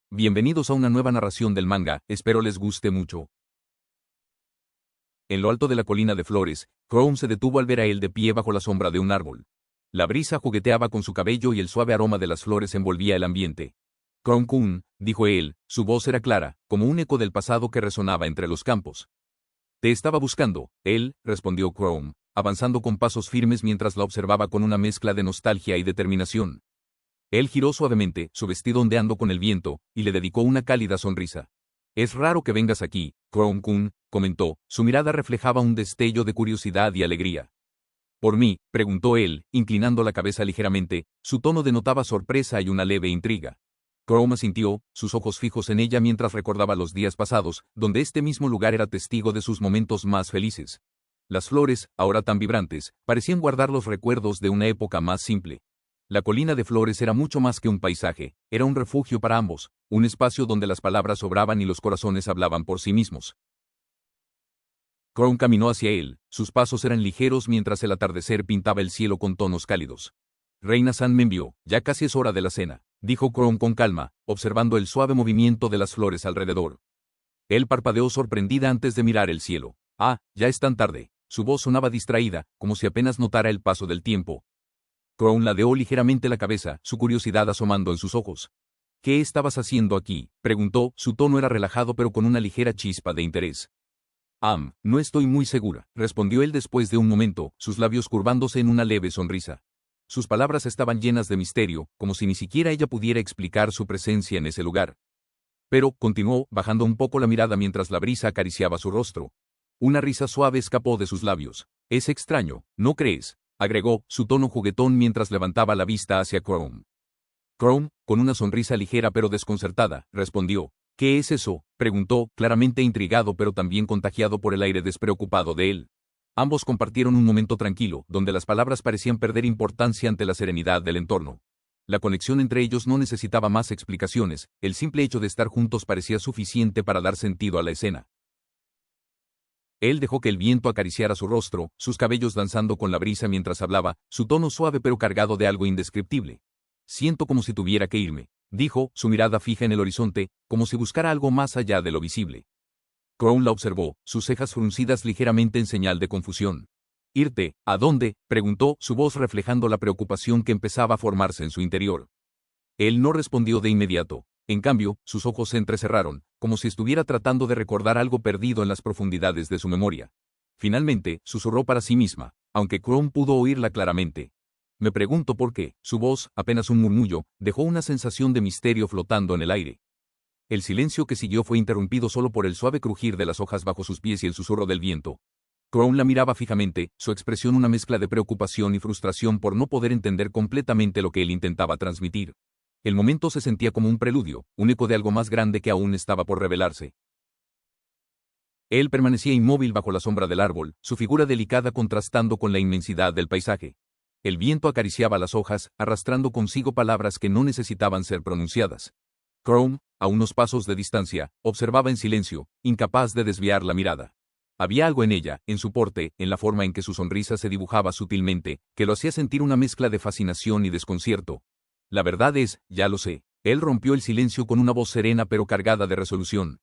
Bienvenidos a una nueva narración del manga, espero les guste mucho. En lo alto de la colina de flores, Chrome se detuvo al ver a él de pie bajo la sombra de un árbol. La brisa jugueteaba con su cabello y el suave aroma de las flores envolvía el ambiente. Chrome-kun, dijo él, su voz era clara, como un eco del pasado que resonaba entre los campos. Te estaba buscando, él, respondió Chrome, avanzando con pasos firmes mientras la observaba con una mezcla de nostalgia y determinación. Él giró suavemente, su vestido ondeando con el viento, y le dedicó una cálida sonrisa. Es raro que vengas aquí, Chrome-kun, comentó, su mirada reflejaba un destello de curiosidad y alegría. ¿Por mí?, preguntó él, inclinando la cabeza ligeramente, su tono denotaba sorpresa y una leve intriga. Chrome asintió, sus ojos fijos en ella mientras recordaba los días pasados, donde este mismo lugar era testigo de sus momentos más felices. Las flores, ahora tan vibrantes, parecían guardar los recuerdos de una época más simple. La colina de flores era mucho más que un paisaje, era un refugio para ambos, un espacio donde las palabras sobraban y los corazones hablaban por sí mismos. Chrome caminó hacia él, sus pasos eran ligeros mientras el atardecer pintaba el cielo con tonos cálidos. Reina-san me envió, ya casi es hora de la cena, dijo Chrome con calma, observando el suave movimiento de las flores alrededor. Él parpadeó sorprendida antes de mirar el cielo. Ah, ya es tan tarde. Su voz sonaba distraída, como si apenas notara el paso del tiempo. Chrome ladeó ligeramente la cabeza, su curiosidad asomando en sus ojos. ¿Qué estabas haciendo aquí?, preguntó, su tono era relajado pero con una ligera chispa de interés. No estoy muy segura, respondió él después de un momento, sus labios curvándose en una leve sonrisa. Sus palabras estaban llenas de misterio, como si ni siquiera ella pudiera explicar su presencia en ese lugar. Pero, continuó, bajando un poco la mirada mientras la brisa acariciaba su rostro. Una risa suave escapó de sus labios. Es extraño, ¿no crees?, agregó, su tono juguetón mientras levantaba la vista hacia Chrome. Chrome, con una sonrisa ligera pero desconcertada, respondió. ¿Qué es eso?, preguntó, claramente intrigado pero también contagiado por el aire despreocupado de él. Ambos compartieron un momento tranquilo, donde las palabras parecían perder importancia ante la serenidad del entorno. La conexión entre ellos no necesitaba más explicaciones, el simple hecho de estar juntos parecía suficiente para dar sentido a la escena. Él dejó que el viento acariciara su rostro, sus cabellos danzando con la brisa mientras hablaba, su tono suave pero cargado de algo indescriptible. Siento como si tuviera que irme, dijo, su mirada fija en el horizonte, como si buscara algo más allá de lo visible. Chrome la observó, sus cejas fruncidas ligeramente en señal de confusión. ¿Irte? ¿A dónde?, preguntó, su voz reflejando la preocupación que empezaba a formarse en su interior. Él no respondió de inmediato. En cambio, sus ojos se entrecerraron, como si estuviera tratando de recordar algo perdido en las profundidades de su memoria. Finalmente, susurró para sí misma, aunque Chrome pudo oírla claramente. Me pregunto por qué, su voz, apenas un murmullo, dejó una sensación de misterio flotando en el aire. El silencio que siguió fue interrumpido solo por el suave crujir de las hojas bajo sus pies y el susurro del viento. Chrome la miraba fijamente, su expresión una mezcla de preocupación y frustración por no poder entender completamente lo que él intentaba transmitir. El momento se sentía como un preludio, un eco de algo más grande que aún estaba por revelarse. Él permanecía inmóvil bajo la sombra del árbol, su figura delicada contrastando con la inmensidad del paisaje. El viento acariciaba las hojas, arrastrando consigo palabras que no necesitaban ser pronunciadas. Chrome, a unos pasos de distancia, observaba en silencio, incapaz de desviar la mirada. Había algo en ella, en su porte, en la forma en que su sonrisa se dibujaba sutilmente, que lo hacía sentir una mezcla de fascinación y desconcierto. La verdad es, ya lo sé. Él rompió el silencio con una voz serena pero cargada de resolución.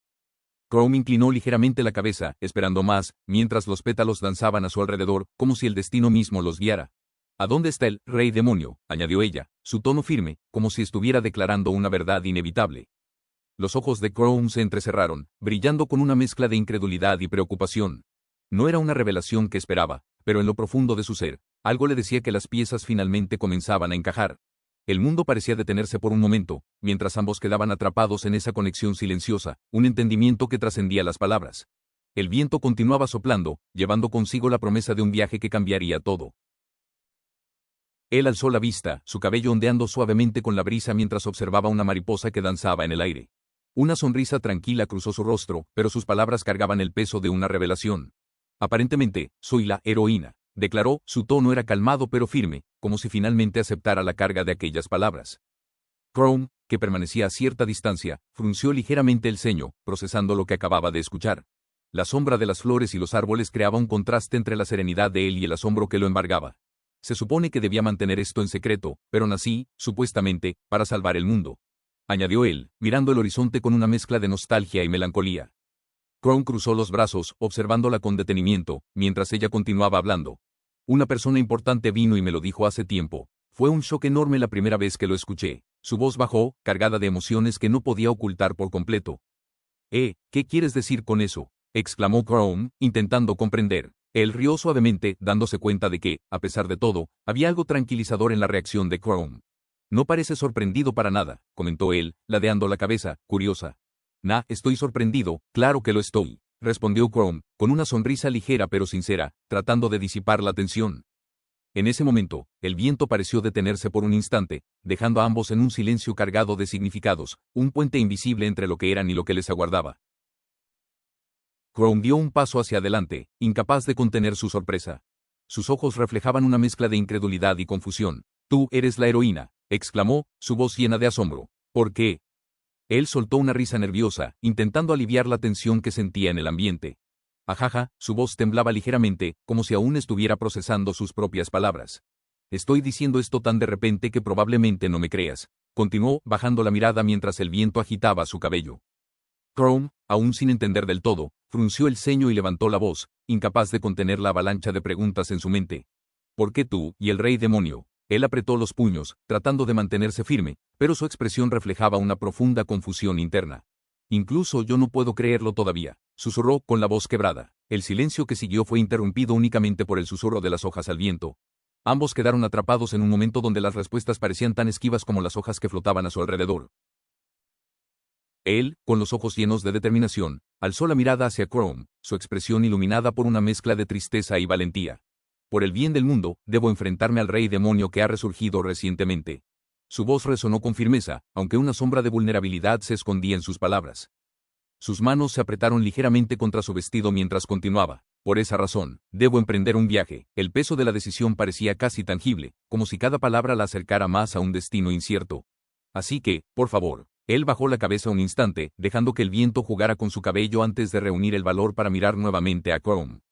Chrome inclinó ligeramente la cabeza, esperando más, mientras los pétalos danzaban a su alrededor, como si el destino mismo los guiara. ¿A dónde está el rey demonio?, añadió ella, su tono firme, como si estuviera declarando una verdad inevitable. Los ojos de Chrome se entrecerraron, brillando con una mezcla de incredulidad y preocupación. No era una revelación que esperaba, pero en lo profundo de su ser, algo le decía que las piezas finalmente comenzaban a encajar. El mundo parecía detenerse por un momento, mientras ambos quedaban atrapados en esa conexión silenciosa, un entendimiento que trascendía las palabras. El viento continuaba soplando, llevando consigo la promesa de un viaje que cambiaría todo. Él alzó la vista, su cabello ondeando suavemente con la brisa mientras observaba una mariposa que danzaba en el aire. Una sonrisa tranquila cruzó su rostro, pero sus palabras cargaban el peso de una revelación. Aparentemente, soy la heroína, declaró, su tono era calmado pero firme, como si finalmente aceptara la carga de aquellas palabras. Chrome, que permanecía a cierta distancia, frunció ligeramente el ceño, procesando lo que acababa de escuchar. La sombra de las flores y los árboles creaba un contraste entre la serenidad de él y el asombro que lo embargaba. Se supone que debía mantener esto en secreto, pero nací, supuestamente, para salvar el mundo. añadió él, mirando el horizonte con una mezcla de nostalgia y melancolía. Crown cruzó los brazos, observándola con detenimiento, mientras ella continuaba hablando. Una persona importante vino y me lo dijo hace tiempo. Fue un shock enorme la primera vez que lo escuché. Su voz bajó, cargada de emociones que no podía ocultar por completo. ¿Qué quieres decir con eso?, exclamó Crown, intentando comprender. Él rió suavemente, dándose cuenta de que, a pesar de todo, había algo tranquilizador en la reacción de Crown. No parece sorprendido para nada, comentó él, ladeando la cabeza, curiosa. Estoy sorprendido, claro que lo estoy, respondió Crown, con una sonrisa ligera pero sincera, tratando de disipar la tensión. En ese momento, el viento pareció detenerse por un instante, dejando a ambos en un silencio cargado de significados, un puente invisible entre lo que eran y lo que les aguardaba. Crown dio un paso hacia adelante, incapaz de contener su sorpresa. Sus ojos reflejaban una mezcla de incredulidad y confusión. «Tú eres la heroína», exclamó, su voz llena de asombro. «¿Por qué?». Él soltó una risa nerviosa, intentando aliviar la tensión que sentía en el ambiente. Ajaja, su voz temblaba ligeramente, como si aún estuviera procesando sus propias palabras. «Estoy diciendo esto tan de repente que probablemente no me creas», continuó, bajando la mirada mientras el viento agitaba su cabello. Crown, aún sin entender del todo, frunció el ceño y levantó la voz, incapaz de contener la avalancha de preguntas en su mente. «¿Por qué tú y el rey demonio?». Él apretó los puños, tratando de mantenerse firme, pero su expresión reflejaba una profunda confusión interna. «Incluso yo no puedo creerlo todavía», susurró con la voz quebrada. El silencio que siguió fue interrumpido únicamente por el susurro de las hojas al viento. Ambos quedaron atrapados en un momento donde las respuestas parecían tan esquivas como las hojas que flotaban a su alrededor. Él, con los ojos llenos de determinación, alzó la mirada hacia Crown, su expresión iluminada por una mezcla de tristeza y valentía. «Por el bien del mundo, debo enfrentarme al rey demonio que ha resurgido recientemente». Su voz resonó con firmeza, aunque una sombra de vulnerabilidad se escondía en sus palabras. Sus manos se apretaron ligeramente contra su vestido mientras continuaba. «Por esa razón, debo emprender un viaje». El peso de la decisión parecía casi tangible, como si cada palabra la acercara más a un destino incierto. «Así que, por favor». Él bajó la cabeza un instante, dejando que el viento jugara con su cabello antes de reunir el valor para mirar nuevamente a Crown.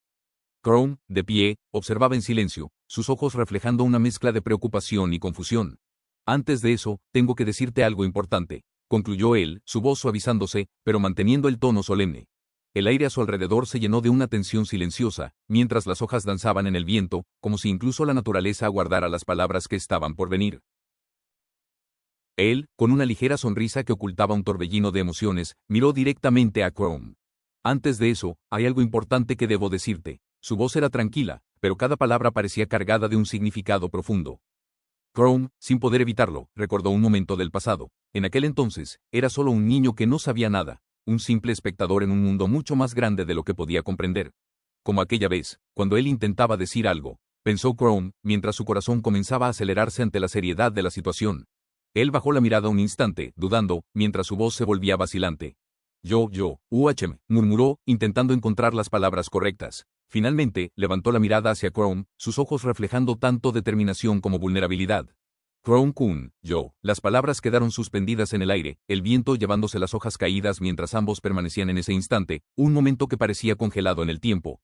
Crown, de pie, observaba en silencio, sus ojos reflejando una mezcla de preocupación y confusión. «Antes de eso, tengo que decirte algo importante», concluyó él, su voz suavizándose, pero manteniendo el tono solemne. El aire a su alrededor se llenó de una tensión silenciosa, mientras las hojas danzaban en el viento, como si incluso la naturaleza aguardara las palabras que estaban por venir. Él, con una ligera sonrisa que ocultaba un torbellino de emociones, miró directamente a Crown. «Antes de eso, hay algo importante que debo decirte». Su voz era tranquila, pero cada palabra parecía cargada de un significado profundo. Crown, sin poder evitarlo, recordó un momento del pasado. En aquel entonces, era solo un niño que no sabía nada, un simple espectador en un mundo mucho más grande de lo que podía comprender. Como aquella vez, cuando él intentaba decir algo, pensó Crown, mientras su corazón comenzaba a acelerarse ante la seriedad de la situación. Él bajó la mirada un instante, dudando, mientras su voz se volvía vacilante. Murmuró, intentando encontrar las palabras correctas. Finalmente, levantó la mirada hacia Crown, sus ojos reflejando tanto determinación como vulnerabilidad. «Crown-kun, yo». Las palabras quedaron suspendidas en el aire, el viento llevándose las hojas caídas mientras ambos permanecían en ese instante, un momento que parecía congelado en el tiempo.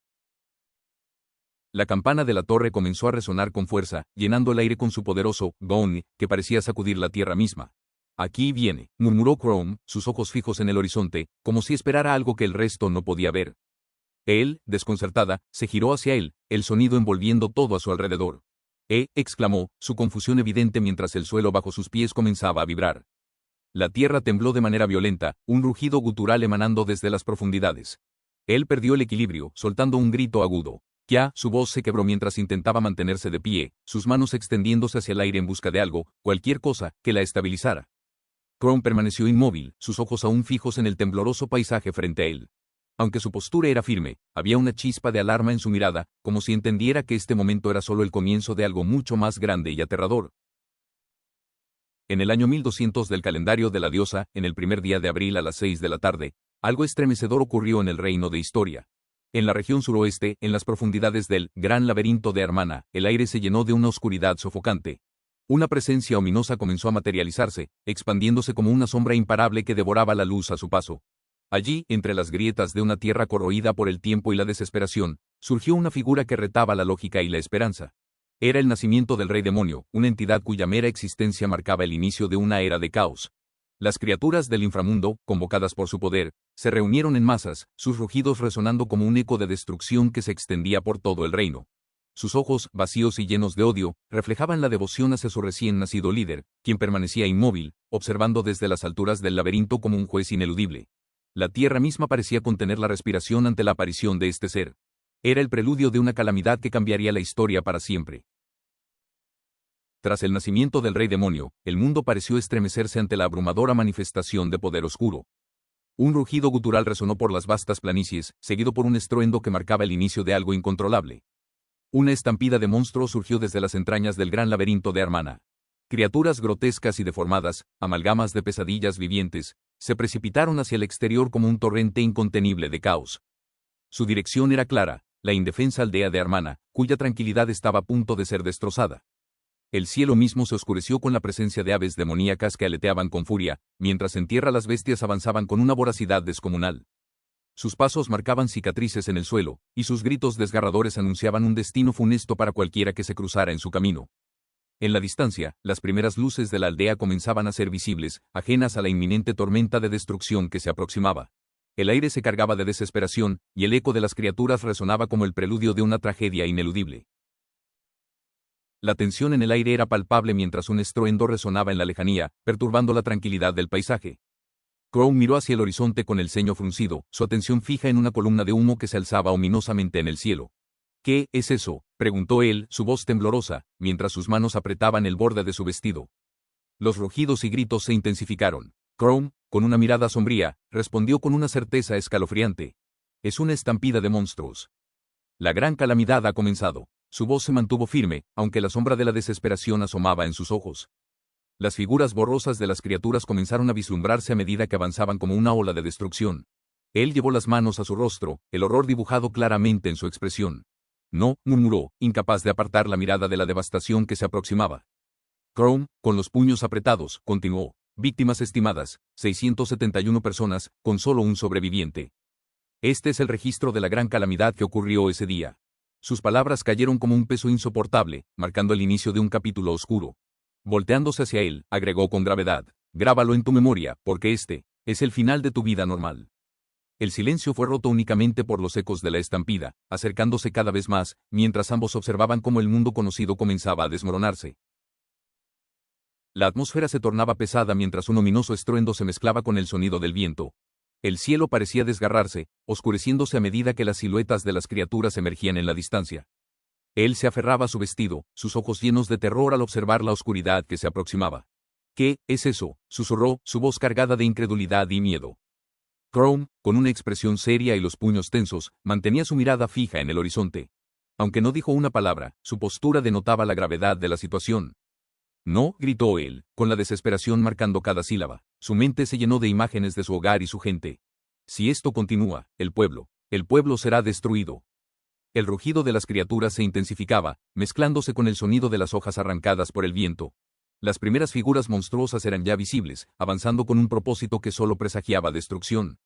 La campana de la torre comenzó a resonar con fuerza, llenando el aire con su poderoso gong, que parecía sacudir la tierra misma. «Aquí viene», murmuró Crown, sus ojos fijos en el horizonte, como si esperara algo que el resto no podía ver. Él, desconcertada, se giró hacia él, el sonido envolviendo todo a su alrededor. Exclamó, su confusión evidente mientras el suelo bajo sus pies comenzaba a vibrar. La tierra tembló de manera violenta, un rugido gutural emanando desde las profundidades. Él perdió el equilibrio, soltando un grito agudo. Su voz se quebró mientras intentaba mantenerse de pie, sus manos extendiéndose hacia el aire en busca de algo, cualquier cosa, que la estabilizara. Crown permaneció inmóvil, sus ojos aún fijos en el tembloroso paisaje frente a él. Aunque su postura era firme, había una chispa de alarma en su mirada, como si entendiera que este momento era solo el comienzo de algo mucho más grande y aterrador. En el año 1200 del calendario de la diosa, en el primer día de abril a las 6 de la tarde, algo estremecedor ocurrió en el reino de Historia. En la región suroeste, en las profundidades del gran laberinto de Armana, el aire se llenó de una oscuridad sofocante. Una presencia ominosa comenzó a materializarse, expandiéndose como una sombra imparable que devoraba la luz a su paso. Allí, entre las grietas de una tierra corroída por el tiempo y la desesperación, surgió una figura que retaba la lógica y la esperanza. Era el nacimiento del rey demonio, una entidad cuya mera existencia marcaba el inicio de una era de caos. Las criaturas del inframundo, convocadas por su poder, se reunieron en masas, sus rugidos resonando como un eco de destrucción que se extendía por todo el reino. Sus ojos, vacíos y llenos de odio, reflejaban la devoción hacia su recién nacido líder, quien permanecía inmóvil, observando desde las alturas del laberinto como un juez ineludible. La tierra misma parecía contener la respiración ante la aparición de este ser. Era el preludio de una calamidad que cambiaría la historia para siempre. Tras el nacimiento del rey demonio, el mundo pareció estremecerse ante la abrumadora manifestación de poder oscuro. Un rugido gutural resonó por las vastas planicies, seguido por un estruendo que marcaba el inicio de algo incontrolable. Una estampida de monstruos surgió desde las entrañas del gran laberinto de Armana. Criaturas grotescas y deformadas, amalgamas de pesadillas vivientes, se precipitaron hacia el exterior como un torrente incontenible de caos. Su dirección era clara, la indefensa aldea de Armana, cuya tranquilidad estaba a punto de ser destrozada. El cielo mismo se oscureció con la presencia de aves demoníacas que aleteaban con furia, mientras en tierra las bestias avanzaban con una voracidad descomunal. Sus pasos marcaban cicatrices en el suelo, y sus gritos desgarradores anunciaban un destino funesto para cualquiera que se cruzara en su camino. En la distancia, las primeras luces de la aldea comenzaban a ser visibles, ajenas a la inminente tormenta de destrucción que se aproximaba. El aire se cargaba de desesperación, y el eco de las criaturas resonaba como el preludio de una tragedia ineludible. La tensión en el aire era palpable mientras un estruendo resonaba en la lejanía, perturbando la tranquilidad del paisaje. Crow miró hacia el horizonte con el ceño fruncido, su atención fija en una columna de humo que se alzaba ominosamente en el cielo. ¿Qué es eso?, preguntó él, su voz temblorosa, mientras sus manos apretaban el borde de su vestido. Los rugidos y gritos se intensificaron. Crow, con una mirada sombría, respondió con una certeza escalofriante. Es una estampida de monstruos. La gran calamidad ha comenzado. Su voz se mantuvo firme, aunque la sombra de la desesperación asomaba en sus ojos. Las figuras borrosas de las criaturas comenzaron a vislumbrarse a medida que avanzaban como una ola de destrucción. Él llevó las manos a su rostro, el horror dibujado claramente en su expresión. No, murmuró, incapaz de apartar la mirada de la devastación que se aproximaba. Crow, con los puños apretados, continuó. Víctimas estimadas, 671 personas, con solo un sobreviviente. Este es el registro de la gran calamidad que ocurrió ese día. Sus palabras cayeron como un peso insoportable, marcando el inicio de un capítulo oscuro. Volteándose hacia él, agregó con gravedad, grábalo en tu memoria, porque este es el final de tu vida normal. El silencio fue roto únicamente por los ecos de la estampida, acercándose cada vez más, mientras ambos observaban cómo el mundo conocido comenzaba a desmoronarse. La atmósfera se tornaba pesada mientras un ominoso estruendo se mezclaba con el sonido del viento. El cielo parecía desgarrarse, oscureciéndose a medida que las siluetas de las criaturas emergían en la distancia. Él se aferraba a su vestido, sus ojos llenos de terror al observar la oscuridad que se aproximaba. ¿Qué es eso?, susurró, su voz cargada de incredulidad y miedo. Crow, con una expresión seria y los puños tensos, mantenía su mirada fija en el horizonte. Aunque no dijo una palabra, su postura denotaba la gravedad de la situación. No, gritó él, con la desesperación marcando cada sílaba. Su mente se llenó de imágenes de su hogar y su gente. Si esto continúa, el pueblo será destruido. El rugido de las criaturas se intensificaba, mezclándose con el sonido de las hojas arrancadas por el viento. Las primeras figuras monstruosas eran ya visibles, avanzando con un propósito que solo presagiaba destrucción.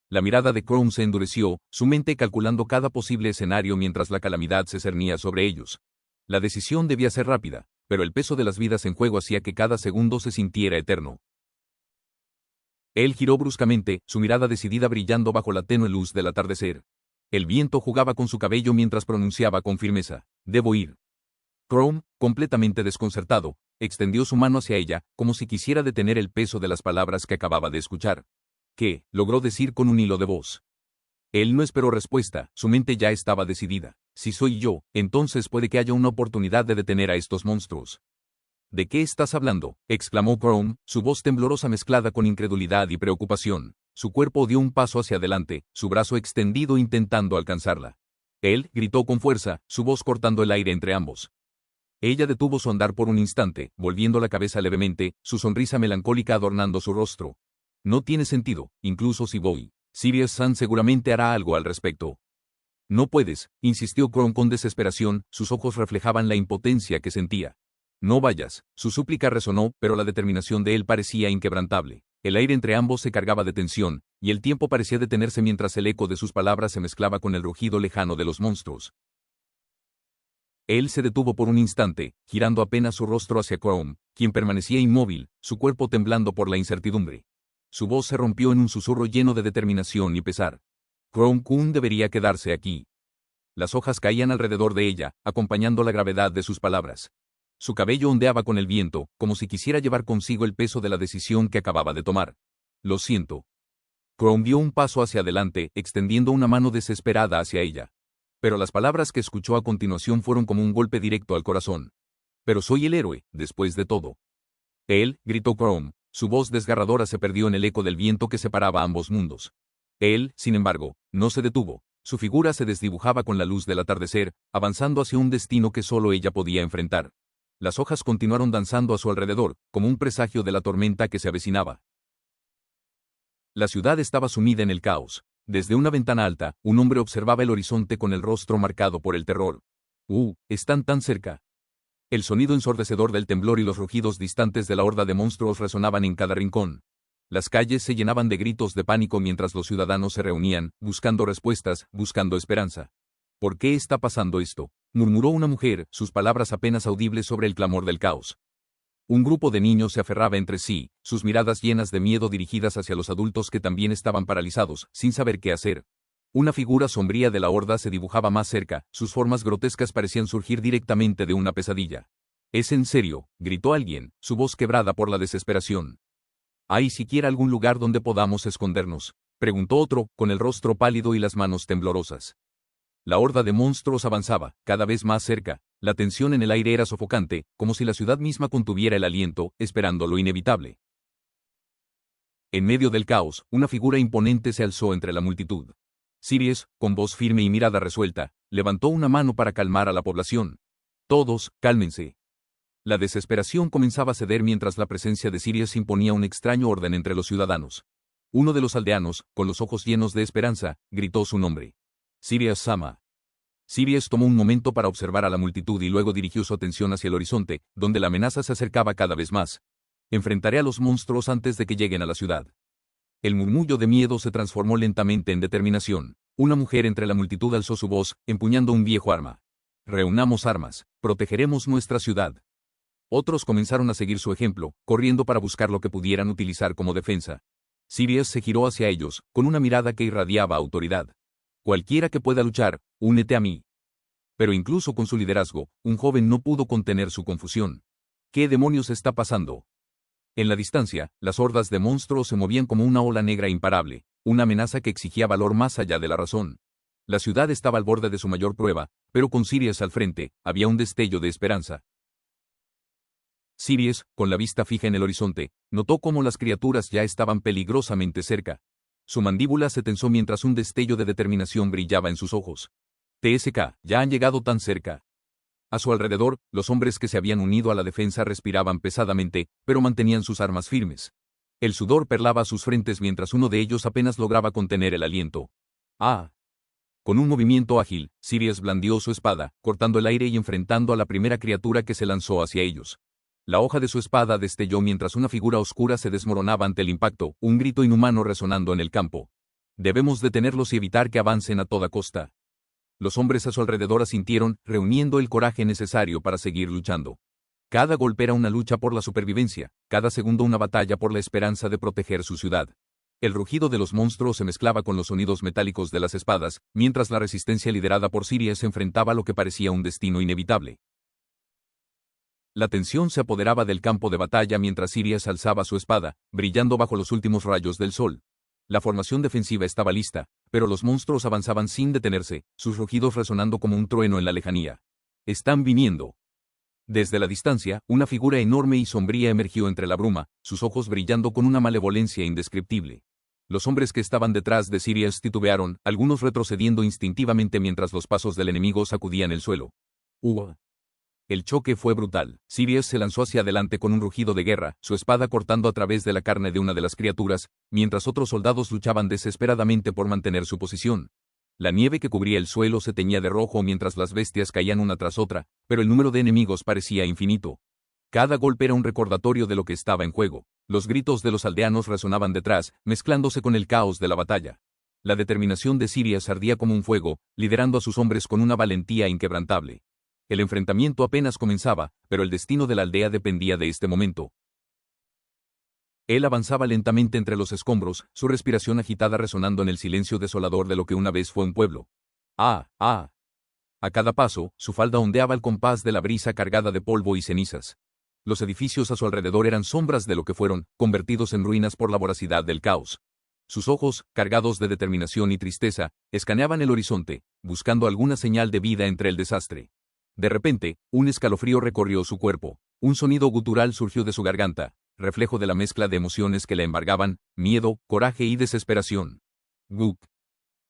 La mirada de Crow se endureció, su mente calculando cada posible escenario mientras la calamidad se cernía sobre ellos. La decisión debía ser rápida, pero el peso de las vidas en juego hacía que cada segundo se sintiera eterno. Él giró bruscamente, su mirada decidida brillando bajo la tenue luz del atardecer. El viento jugaba con su cabello mientras pronunciaba con firmeza, «Debo ir». Crow, completamente desconcertado, extendió su mano hacia ella, como si quisiera detener el peso de las palabras que acababa de escuchar. «¿Qué?», logró decir con un hilo de voz. Él no esperó respuesta, su mente ya estaba decidida. Si soy yo, entonces puede que haya una oportunidad de detener a estos monstruos. ¿De qué estás hablando?, exclamó Crow, su voz temblorosa mezclada con incredulidad y preocupación. Su cuerpo dio un paso hacia adelante, su brazo extendido intentando alcanzarla. Él gritó con fuerza, su voz cortando el aire entre ambos. Ella detuvo su andar por un instante, volviendo la cabeza levemente, su sonrisa melancólica adornando su rostro. No tiene sentido, incluso si voy. Sirius Sun seguramente hará algo al respecto. No puedes, insistió Crow con desesperación, sus ojos reflejaban la impotencia que sentía. No vayas, su súplica resonó, pero la determinación de él parecía inquebrantable. El aire entre ambos se cargaba de tensión, y el tiempo parecía detenerse mientras el eco de sus palabras se mezclaba con el rugido lejano de los monstruos. Él se detuvo por un instante, girando apenas su rostro hacia Chrome, quien permanecía inmóvil, su cuerpo temblando por la incertidumbre. Su voz se rompió en un susurro lleno de determinación y pesar. Chrome-kun debería quedarse aquí. Las hojas caían alrededor de ella, acompañando la gravedad de sus palabras. Su cabello ondeaba con el viento, como si quisiera llevar consigo el peso de la decisión que acababa de tomar. Lo siento. Chrome dio un paso hacia adelante, extendiendo una mano desesperada hacia ella. Pero las palabras que escuchó a continuación fueron como un golpe directo al corazón. Pero soy el héroe, después de todo. Él, gritó Chrome, su voz desgarradora se perdió en el eco del viento que separaba ambos mundos. Él, sin embargo, no se detuvo, su figura se desdibujaba con la luz del atardecer, avanzando hacia un destino que solo ella podía enfrentar. Las hojas continuaron danzando a su alrededor, como un presagio de la tormenta que se avecinaba. La ciudad estaba sumida en el caos. Desde una ventana alta, un hombre observaba el horizonte con el rostro marcado por el terror. Están tan cerca. El sonido ensordecedor del temblor y los rugidos distantes de la horda de monstruos resonaban en cada rincón. Las calles se llenaban de gritos de pánico mientras los ciudadanos se reunían, buscando respuestas, buscando esperanza. ¿Por qué está pasando esto?, murmuró una mujer, sus palabras apenas audibles sobre el clamor del caos. Un grupo de niños se aferraba entre sí, sus miradas llenas de miedo dirigidas hacia los adultos que también estaban paralizados, sin saber qué hacer. Una figura sombría de la horda se dibujaba más cerca, sus formas grotescas parecían surgir directamente de una pesadilla. «¿Es en serio?», gritó alguien, su voz quebrada por la desesperación. «¿Hay siquiera algún lugar donde podamos escondernos?», preguntó otro, con el rostro pálido y las manos temblorosas. La horda de monstruos avanzaba, cada vez más cerca. La tensión en el aire era sofocante, como si la ciudad misma contuviera el aliento, esperando lo inevitable. En medio del caos, una figura imponente se alzó entre la multitud. Sirius, con voz firme y mirada resuelta, levantó una mano para calmar a la población. «Todos, cálmense». La desesperación comenzaba a ceder mientras la presencia de Sirius imponía un extraño orden entre los ciudadanos. Uno de los aldeanos, con los ojos llenos de esperanza, gritó su nombre. «Sirius-sama». Sirius tomó un momento para observar a la multitud y luego dirigió su atención hacia el horizonte, donde la amenaza se acercaba cada vez más. «Enfrentaré a los monstruos antes de que lleguen a la ciudad». El murmullo de miedo se transformó lentamente en determinación. Una mujer entre la multitud alzó su voz, empuñando un viejo arma. «Reunamos armas, protegeremos nuestra ciudad». Otros comenzaron a seguir su ejemplo, corriendo para buscar lo que pudieran utilizar como defensa. Sirius se giró hacia ellos, con una mirada que irradiaba autoridad. «Cualquiera que pueda luchar, únete a mí». Pero incluso con su liderazgo, un joven no pudo contener su confusión. ¿Qué demonios está pasando? En la distancia, las hordas de monstruos se movían como una ola negra imparable, una amenaza que exigía valor más allá de la razón. La ciudad estaba al borde de su mayor prueba, pero con Sirius al frente, había un destello de esperanza. Sirius, con la vista fija en el horizonte, notó cómo las criaturas ya estaban peligrosamente cerca. Su mandíbula se tensó mientras un destello de determinación brillaba en sus ojos. «TSK, ya han llegado tan cerca». A su alrededor, los hombres que se habían unido a la defensa respiraban pesadamente, pero mantenían sus armas firmes. El sudor perlaba a sus frentes mientras uno de ellos apenas lograba contener el aliento. «¡Ah!». Con un movimiento ágil, Sirius blandió su espada, cortando el aire y enfrentando a la primera criatura que se lanzó hacia ellos. La hoja de su espada destelló mientras una figura oscura se desmoronaba ante el impacto, un grito inhumano resonando en el campo. «Debemos detenerlos y evitar que avancen a toda costa». Los hombres a su alrededor asintieron, reuniendo el coraje necesario para seguir luchando. Cada golpe era una lucha por la supervivencia, cada segundo una batalla por la esperanza de proteger su ciudad. El rugido de los monstruos se mezclaba con los sonidos metálicos de las espadas, mientras la resistencia liderada por Sirius se enfrentaba a lo que parecía un destino inevitable. La tensión se apoderaba del campo de batalla mientras Sirius alzaba su espada, brillando bajo los últimos rayos del sol. La formación defensiva estaba lista, pero los monstruos avanzaban sin detenerse, sus rugidos resonando como un trueno en la lejanía. «Están viniendo». Desde la distancia, una figura enorme y sombría emergió entre la bruma, sus ojos brillando con una malevolencia indescriptible. Los hombres que estaban detrás de Sirius titubearon, algunos retrocediendo instintivamente mientras los pasos del enemigo sacudían el suelo. El choque fue brutal. Sirius se lanzó hacia adelante con un rugido de guerra, su espada cortando a través de la carne de una de las criaturas, mientras otros soldados luchaban desesperadamente por mantener su posición. La nieve que cubría el suelo se teñía de rojo mientras las bestias caían una tras otra, pero el número de enemigos parecía infinito. Cada golpe era un recordatorio de lo que estaba en juego. Los gritos de los aldeanos resonaban detrás, mezclándose con el caos de la batalla. La determinación de Sirius ardía como un fuego, liderando a sus hombres con una valentía inquebrantable. El enfrentamiento apenas comenzaba, pero el destino de la aldea dependía de este momento. Él avanzaba lentamente entre los escombros, su respiración agitada resonando en el silencio desolador de lo que una vez fue un pueblo. ¡Ah! ¡Ah! A cada paso, su falda ondeaba al compás de la brisa cargada de polvo y cenizas. Los edificios a su alrededor eran sombras de lo que fueron, convertidos en ruinas por la voracidad del caos. Sus ojos, cargados de determinación y tristeza, escaneaban el horizonte, buscando alguna señal de vida entre el desastre. De repente, un escalofrío recorrió su cuerpo. Un sonido gutural surgió de su garganta, reflejo de la mezcla de emociones que la embargaban, miedo, coraje y desesperación. Guk.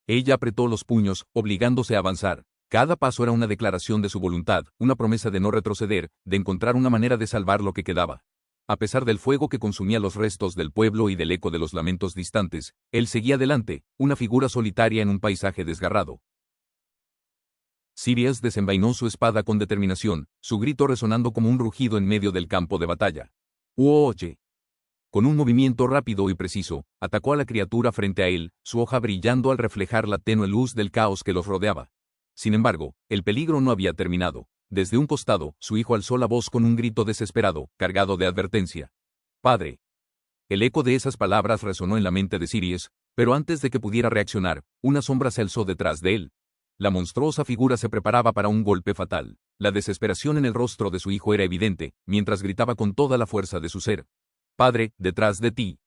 Ella apretó los puños, obligándose a avanzar. Cada paso era una declaración de su voluntad, una promesa de no retroceder, de encontrar una manera de salvar lo que quedaba. A pesar del fuego que consumía los restos del pueblo y del eco de los lamentos distantes, él seguía adelante, una figura solitaria en un paisaje desgarrado. Sirius desenvainó su espada con determinación, su grito resonando como un rugido en medio del campo de batalla. ¡Oye! Con un movimiento rápido y preciso, atacó a la criatura frente a él, su hoja brillando al reflejar la tenue luz del caos que los rodeaba. Sin embargo, el peligro no había terminado. Desde un costado, su hijo alzó la voz con un grito desesperado, cargado de advertencia. ¡Padre! El eco de esas palabras resonó en la mente de Sirius, pero antes de que pudiera reaccionar, una sombra se alzó detrás de él. La monstruosa figura se preparaba para un golpe fatal. La desesperación en el rostro de su hijo era evidente, mientras gritaba con toda la fuerza de su ser. «Padre, detrás de ti».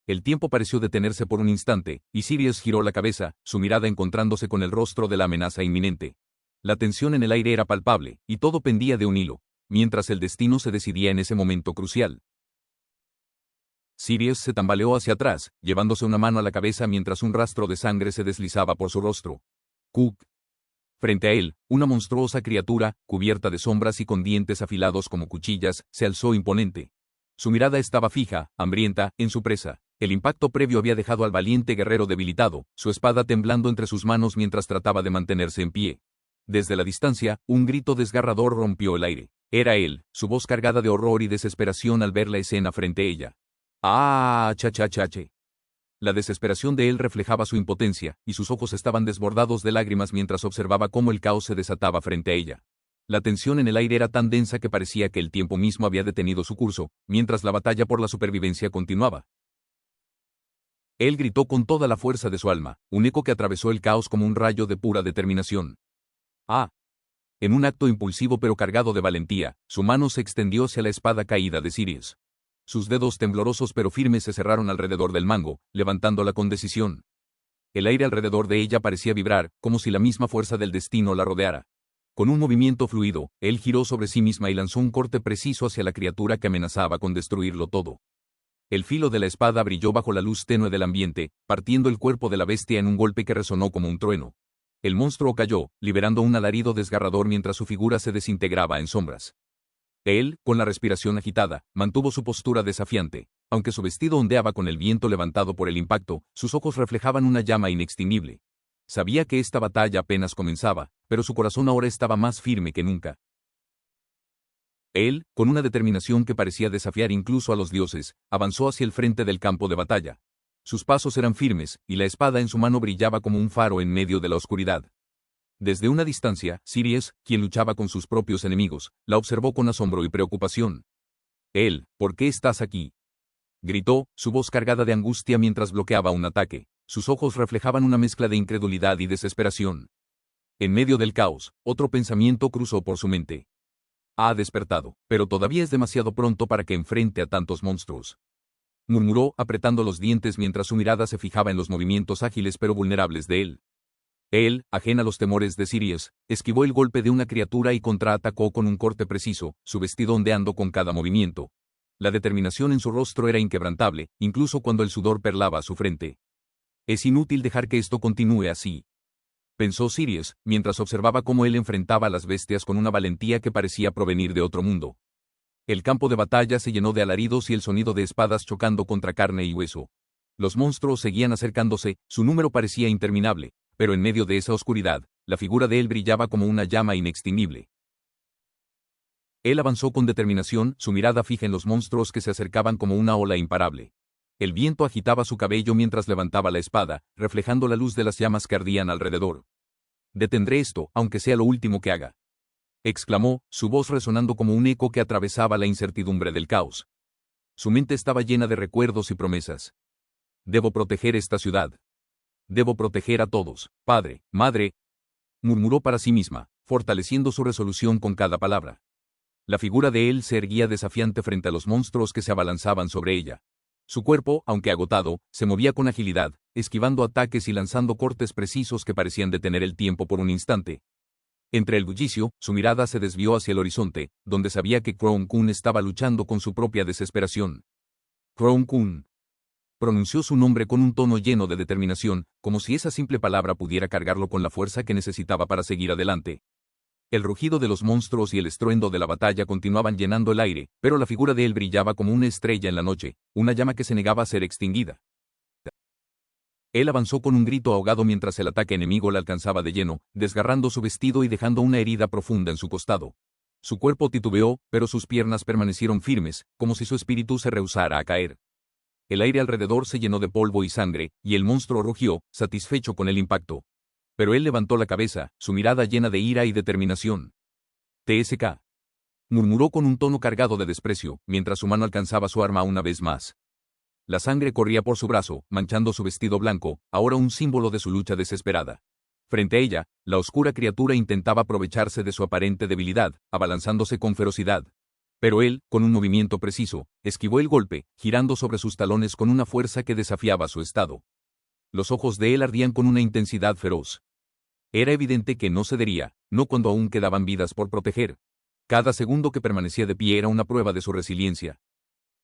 El tiempo pareció detenerse por un instante, y Sirius giró la cabeza, su mirada encontrándose con el rostro de la amenaza inminente. La tensión en el aire era palpable, y todo pendía de un hilo, mientras el destino se decidía en ese momento crucial. Sirius se tambaleó hacia atrás, llevándose una mano a la cabeza mientras un rastro de sangre se deslizaba por su rostro. Cook. Frente a él, una monstruosa criatura, cubierta de sombras y con dientes afilados como cuchillas, se alzó imponente. Su mirada estaba fija, hambrienta, en su presa. El impacto previo había dejado al valiente guerrero debilitado, su espada temblando entre sus manos mientras trataba de mantenerse en pie. Desde la distancia, un grito desgarrador rompió el aire. Era él, su voz cargada de horror y desesperación al ver la escena frente a ella. ¡Ah, chachachache! La desesperación de él reflejaba su impotencia, y sus ojos estaban desbordados de lágrimas mientras observaba cómo el caos se desataba frente a ella. La tensión en el aire era tan densa que parecía que el tiempo mismo había detenido su curso, mientras la batalla por la supervivencia continuaba. Él gritó con toda la fuerza de su alma, un eco que atravesó el caos como un rayo de pura determinación. ¡Ah! En un acto impulsivo pero cargado de valentía, su mano se extendió hacia la espada caída de Sirius. Sus dedos temblorosos pero firmes se cerraron alrededor del mango, levantándola con decisión. El aire alrededor de ella parecía vibrar, como si la misma fuerza del destino la rodeara. Con un movimiento fluido, él giró sobre sí misma y lanzó un corte preciso hacia la criatura que amenazaba con destruirlo todo. El filo de la espada brilló bajo la luz tenue del ambiente, partiendo el cuerpo de la bestia en un golpe que resonó como un trueno. El monstruo cayó, liberando un alarido desgarrador mientras su figura se desintegraba en sombras. Él, con la respiración agitada, mantuvo su postura desafiante. Aunque su vestido ondeaba con el viento levantado por el impacto, sus ojos reflejaban una llama inextinguible. Sabía que esta batalla apenas comenzaba, pero su corazón ahora estaba más firme que nunca. Él, con una determinación que parecía desafiar incluso a los dioses, avanzó hacia el frente del campo de batalla. Sus pasos eran firmes, y la espada en su mano brillaba como un faro en medio de la oscuridad. Desde una distancia, Sirius, quien luchaba con sus propios enemigos, la observó con asombro y preocupación. «Él, ¿por qué estás aquí?», gritó, su voz cargada de angustia mientras bloqueaba un ataque. Sus ojos reflejaban una mezcla de incredulidad y desesperación. En medio del caos, otro pensamiento cruzó por su mente. Ha despertado, pero todavía es demasiado pronto para que enfrente a tantos monstruos. Murmuró, apretando los dientes mientras su mirada se fijaba en los movimientos ágiles pero vulnerables de él. Él, ajena a los temores de Sirius, esquivó el golpe de una criatura y contraatacó con un corte preciso, su vestido ondeando con cada movimiento. La determinación en su rostro era inquebrantable, incluso cuando el sudor perlaba su frente. Es inútil dejar que esto continúe así, pensó Sirius, mientras observaba cómo él enfrentaba a las bestias con una valentía que parecía provenir de otro mundo. El campo de batalla se llenó de alaridos y el sonido de espadas chocando contra carne y hueso. Los monstruos seguían acercándose, su número parecía interminable, pero en medio de esa oscuridad, la figura de él brillaba como una llama inextinguible. Él avanzó con determinación, su mirada fija en los monstruos que se acercaban como una ola imparable. El viento agitaba su cabello mientras levantaba la espada, reflejando la luz de las llamas que ardían alrededor. Detendré esto, aunque sea lo último que haga. exclamó, su voz resonando como un eco que atravesaba la incertidumbre del caos. Su mente estaba llena de recuerdos y promesas. Debo proteger esta ciudad. Debo proteger a todos, padre, madre, murmuró para sí misma, fortaleciendo su resolución con cada palabra. La figura de él se erguía desafiante frente a los monstruos que se abalanzaban sobre ella. Su cuerpo, aunque agotado, se movía con agilidad, esquivando ataques y lanzando cortes precisos que parecían detener el tiempo por un instante. Entre el bullicio, su mirada se desvió hacia el horizonte, donde sabía que Crown Kun estaba luchando con su propia desesperación. Crown Kun. Pronunció su nombre con un tono lleno de determinación, como si esa simple palabra pudiera cargarlo con la fuerza que necesitaba para seguir adelante. El rugido de los monstruos y el estruendo de la batalla continuaban llenando el aire, pero la figura de él brillaba como una estrella en la noche, una llama que se negaba a ser extinguida. Él avanzó con un grito ahogado mientras el ataque enemigo le alcanzaba de lleno, desgarrando su vestido y dejando una herida profunda en su costado. Su cuerpo titubeó, pero sus piernas permanecieron firmes, como si su espíritu se rehusara a caer. El aire alrededor se llenó de polvo y sangre, y el monstruo rugió, satisfecho con el impacto. Pero él levantó la cabeza, su mirada llena de ira y determinación. «TSK», murmuró con un tono cargado de desprecio, mientras su mano alcanzaba su arma una vez más. La sangre corría por su brazo, manchando su vestido blanco, ahora un símbolo de su lucha desesperada. Frente a ella, la oscura criatura intentaba aprovecharse de su aparente debilidad, abalanzándose con ferocidad. Pero él, con un movimiento preciso, esquivó el golpe, girando sobre sus talones con una fuerza que desafiaba su estado. Los ojos de él ardían con una intensidad feroz. Era evidente que no cedería, no cuando aún quedaban vidas por proteger. Cada segundo que permanecía de pie era una prueba de su resiliencia.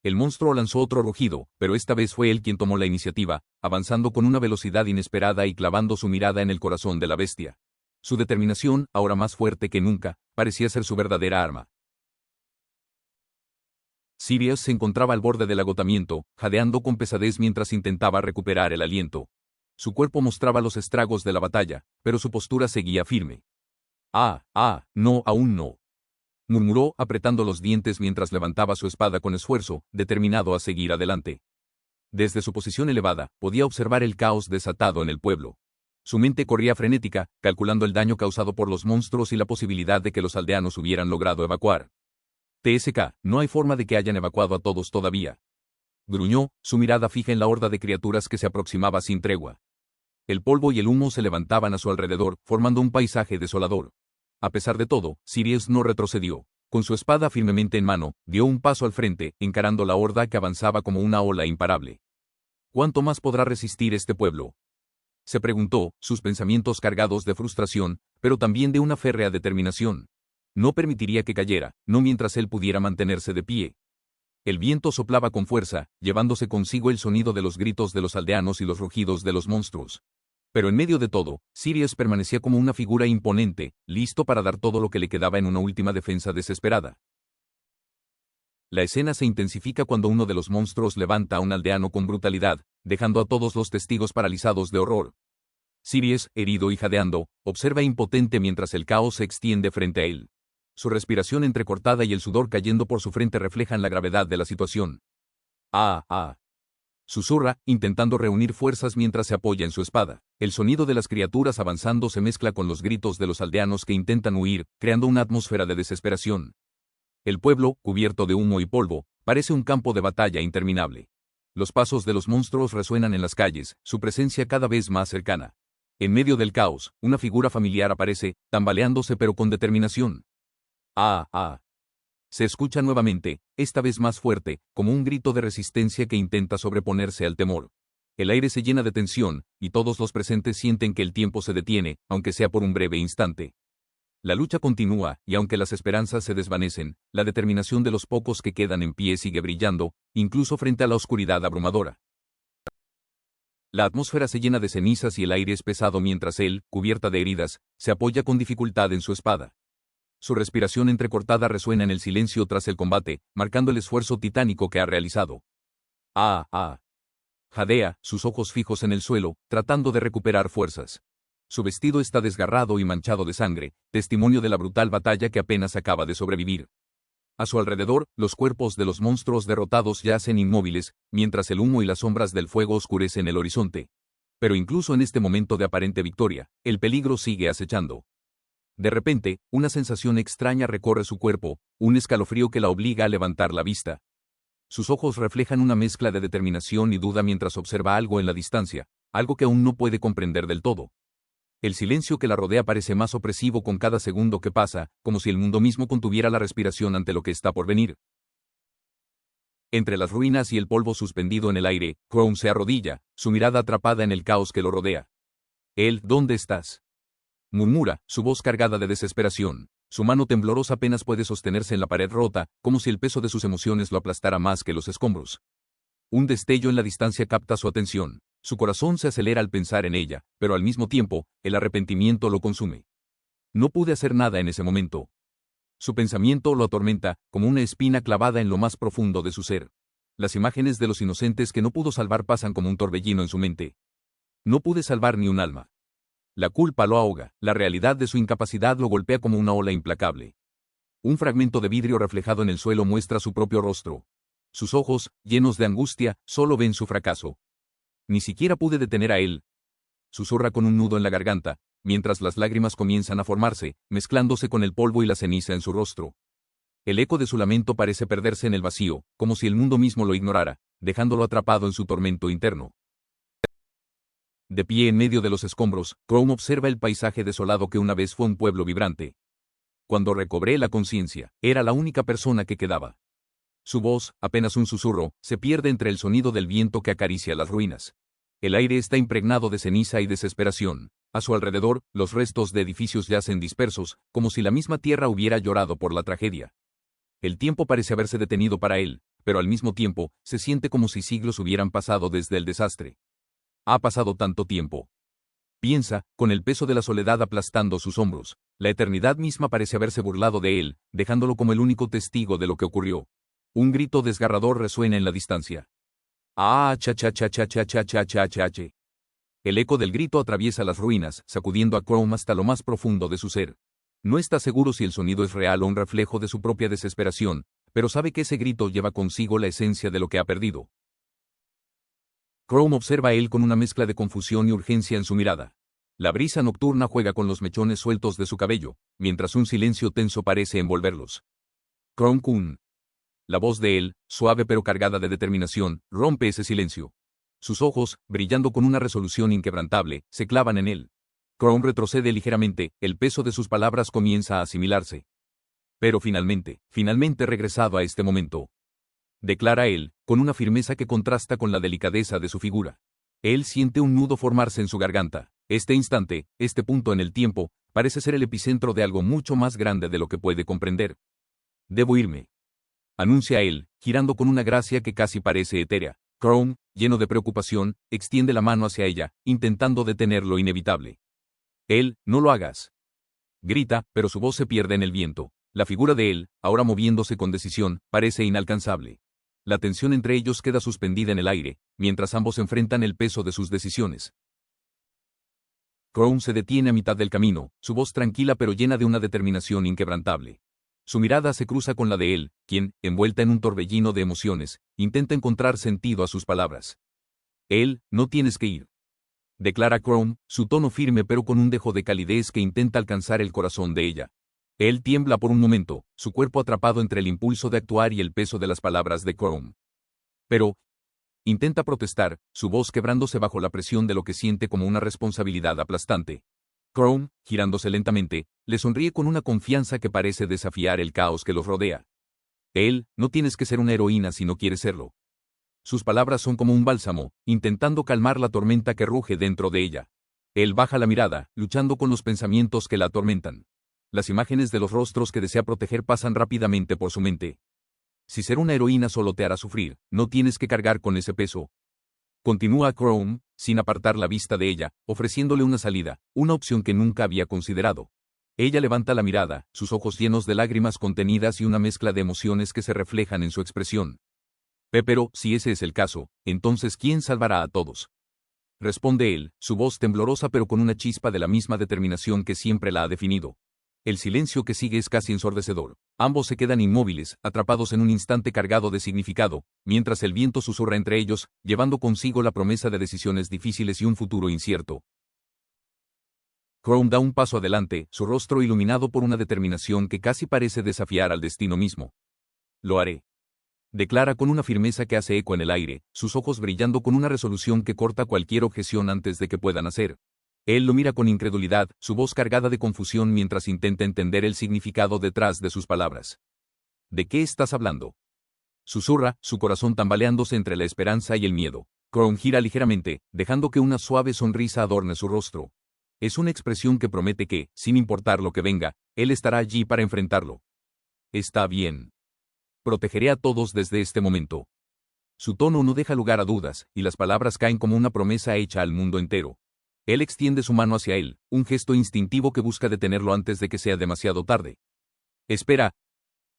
El monstruo lanzó otro rugido, pero esta vez fue él quien tomó la iniciativa, avanzando con una velocidad inesperada y clavando su mirada en el corazón de la bestia. Su determinación, ahora más fuerte que nunca, parecía ser su verdadera arma. Sirius se encontraba al borde del agotamiento, jadeando con pesadez mientras intentaba recuperar el aliento. Su cuerpo mostraba los estragos de la batalla, pero su postura seguía firme. No, aún no», murmuró, apretando los dientes mientras levantaba su espada con esfuerzo, determinado a seguir adelante. Desde su posición elevada, podía observar el caos desatado en el pueblo. Su mente corría frenética, calculando el daño causado por los monstruos y la posibilidad de que los aldeanos hubieran logrado evacuar. «TSK, no hay forma de que hayan evacuado a todos todavía», gruñó, su mirada fija en la horda de criaturas que se aproximaba sin tregua. El polvo y el humo se levantaban a su alrededor, formando un paisaje desolador. A pesar de todo, Sirius no retrocedió. Con su espada firmemente en mano, dio un paso al frente, encarando la horda que avanzaba como una ola imparable. ¿Cuánto más podrá resistir este pueblo?, se preguntó, sus pensamientos cargados de frustración, pero también de una férrea determinación. No permitiría que cayera, no mientras él pudiera mantenerse de pie. El viento soplaba con fuerza, llevándose consigo el sonido de los gritos de los aldeanos y los rugidos de los monstruos. Pero en medio de todo, Sirius permanecía como una figura imponente, listo para dar todo lo que le quedaba en una última defensa desesperada. La escena se intensifica cuando uno de los monstruos levanta a un aldeano con brutalidad, dejando a todos los testigos paralizados de horror. Sirius, herido y jadeando, observa impotente mientras el caos se extiende frente a él. Su respiración entrecortada y el sudor cayendo por su frente reflejan la gravedad de la situación. Susurra, intentando reunir fuerzas mientras se apoya en su espada. El sonido de las criaturas avanzando se mezcla con los gritos de los aldeanos que intentan huir, creando una atmósfera de desesperación. El pueblo, cubierto de humo y polvo, parece un campo de batalla interminable. Los pasos de los monstruos resuenan en las calles, su presencia cada vez más cercana. En medio del caos, una figura familiar aparece, tambaleándose pero con determinación. Se escucha nuevamente, esta vez más fuerte, como un grito de resistencia que intenta sobreponerse al temor. El aire se llena de tensión, y todos los presentes sienten que el tiempo se detiene, aunque sea por un breve instante. La lucha continúa, y aunque las esperanzas se desvanecen, la determinación de los pocos que quedan en pie sigue brillando, incluso frente a la oscuridad abrumadora. La atmósfera se llena de cenizas y el aire es pesado mientras él, cubierta de heridas, se apoya con dificultad en su espada. Su respiración entrecortada resuena en el silencio tras el combate, marcando el esfuerzo titánico que ha realizado. Jadea, sus ojos fijos en el suelo, tratando de recuperar fuerzas. Su vestido está desgarrado y manchado de sangre, testimonio de la brutal batalla que apenas acaba de sobrevivir. A su alrededor, los cuerpos de los monstruos derrotados yacen inmóviles, mientras el humo y las sombras del fuego oscurecen el horizonte. Pero incluso en este momento de aparente victoria, el peligro sigue acechando. De repente, una sensación extraña recorre su cuerpo, un escalofrío que la obliga a levantar la vista. Sus ojos reflejan una mezcla de determinación y duda mientras observa algo en la distancia, algo que aún no puede comprender del todo. El silencio que la rodea parece más opresivo con cada segundo que pasa, como si el mundo mismo contuviera la respiración ante lo que está por venir. Entre las ruinas y el polvo suspendido en el aire, Crown se arrodilla, su mirada atrapada en el caos que lo rodea. ¿Dónde estás?, murmura, su voz cargada de desesperación. Su mano temblorosa apenas puede sostenerse en la pared rota, como si el peso de sus emociones lo aplastara más que los escombros. Un destello en la distancia capta su atención. Su corazón se acelera al pensar en ella, pero al mismo tiempo, el arrepentimiento lo consume. No pude hacer nada en ese momento. Su pensamiento lo atormenta, como una espina clavada en lo más profundo de su ser. Las imágenes de los inocentes que no pudo salvar pasan como un torbellino en su mente. No pude salvar ni un alma. La culpa lo ahoga, la realidad de su incapacidad lo golpea como una ola implacable. Un fragmento de vidrio reflejado en el suelo muestra su propio rostro. Sus ojos, llenos de angustia, solo ven su fracaso. Ni siquiera pude detener a él. Susurra con un nudo en la garganta, mientras las lágrimas comienzan a formarse, mezclándose con el polvo y la ceniza en su rostro. El eco de su lamento parece perderse en el vacío, como si el mundo mismo lo ignorara, dejándolo atrapado en su tormento interno. De pie en medio de los escombros, Crown observa el paisaje desolado que una vez fue un pueblo vibrante. Cuando recobré la conciencia, era la única persona que quedaba. Su voz, apenas un susurro, se pierde entre el sonido del viento que acaricia las ruinas. El aire está impregnado de ceniza y desesperación. A su alrededor, los restos de edificios yacen dispersos, como si la misma tierra hubiera llorado por la tragedia. El tiempo parece haberse detenido para él, pero al mismo tiempo, se siente como si siglos hubieran pasado desde el desastre. Ha pasado tanto tiempo. Piensa, con el peso de la soledad aplastando sus hombros. La eternidad misma parece haberse burlado de él, dejándolo como el único testigo de lo que ocurrió. Un grito desgarrador resuena en la distancia. ¡Ah, cha cha cha cha cha cha cha cha cha cha! El eco del grito atraviesa las ruinas, sacudiendo a Crown hasta lo más profundo de su ser. No está seguro si el sonido es real o un reflejo de su propia desesperación, pero sabe que ese grito lleva consigo la esencia de lo que ha perdido. Crown observa a él con una mezcla de confusión y urgencia en su mirada. La brisa nocturna juega con los mechones sueltos de su cabello, mientras un silencio tenso parece envolverlos. Crown-kun. La voz de él, suave pero cargada de determinación, rompe ese silencio. Sus ojos, brillando con una resolución inquebrantable, se clavan en él. Crown retrocede ligeramente, el peso de sus palabras comienza a asimilarse. Pero finalmente regresado a este momento. Declara él, con una firmeza que contrasta con la delicadeza de su figura. Él siente un nudo formarse en su garganta. Este instante, este punto en el tiempo, parece ser el epicentro de algo mucho más grande de lo que puede comprender. Debo irme. Anuncia él, girando con una gracia que casi parece etérea. Crown, lleno de preocupación, extiende la mano hacia ella, intentando detener lo inevitable. No lo hagas. Grita, pero su voz se pierde en el viento. La figura de él, ahora moviéndose con decisión, parece inalcanzable. La tensión entre ellos queda suspendida en el aire, mientras ambos enfrentan el peso de sus decisiones. Crown se detiene a mitad del camino, su voz tranquila pero llena de una determinación inquebrantable. Su mirada se cruza con la de él, quien, envuelta en un torbellino de emociones, intenta encontrar sentido a sus palabras. No tienes que ir. Declara Crown, su tono firme pero con un dejo de calidez que intenta alcanzar el corazón de ella. Él tiembla por un momento, su cuerpo atrapado entre el impulso de actuar y el peso de las palabras de Crown. Pero intenta protestar, su voz quebrándose bajo la presión de lo que siente como una responsabilidad aplastante. Crown, girándose lentamente, le sonríe con una confianza que parece desafiar el caos que los rodea. No tienes que ser una heroína si no quieres serlo. Sus palabras son como un bálsamo, intentando calmar la tormenta que ruge dentro de ella. Él baja la mirada, luchando con los pensamientos que la atormentan. Las imágenes de los rostros que desea proteger pasan rápidamente por su mente. Si ser una heroína solo te hará sufrir, no tienes que cargar con ese peso. Continúa Crown, sin apartar la vista de ella, ofreciéndole una salida, una opción que nunca había considerado. Ella levanta la mirada, sus ojos llenos de lágrimas contenidas y una mezcla de emociones que se reflejan en su expresión. Pero, si ese es el caso, entonces ¿quién salvará a todos? Responde él, su voz temblorosa pero con una chispa de la misma determinación que siempre la ha definido. El silencio que sigue es casi ensordecedor. Ambos se quedan inmóviles, atrapados en un instante cargado de significado, mientras el viento susurra entre ellos, llevando consigo la promesa de decisiones difíciles y un futuro incierto. Chrome da un paso adelante, su rostro iluminado por una determinación que casi parece desafiar al destino mismo. Lo haré. Declara con una firmeza que hace eco en el aire, sus ojos brillando con una resolución que corta cualquier objeción antes de que pueda nacer. Él lo mira con incredulidad, su voz cargada de confusión mientras intenta entender el significado detrás de sus palabras. ¿De qué estás hablando? Susurra, su corazón tambaleándose entre la esperanza y el miedo. Chrome gira ligeramente, dejando que una suave sonrisa adorne su rostro. Es una expresión que promete que, sin importar lo que venga, él estará allí para enfrentarlo. Está bien. Protegeré a todos desde este momento. Su tono no deja lugar a dudas, y las palabras caen como una promesa hecha al mundo entero. Él extiende su mano hacia él, un gesto instintivo que busca detenerlo antes de que sea demasiado tarde. Espera.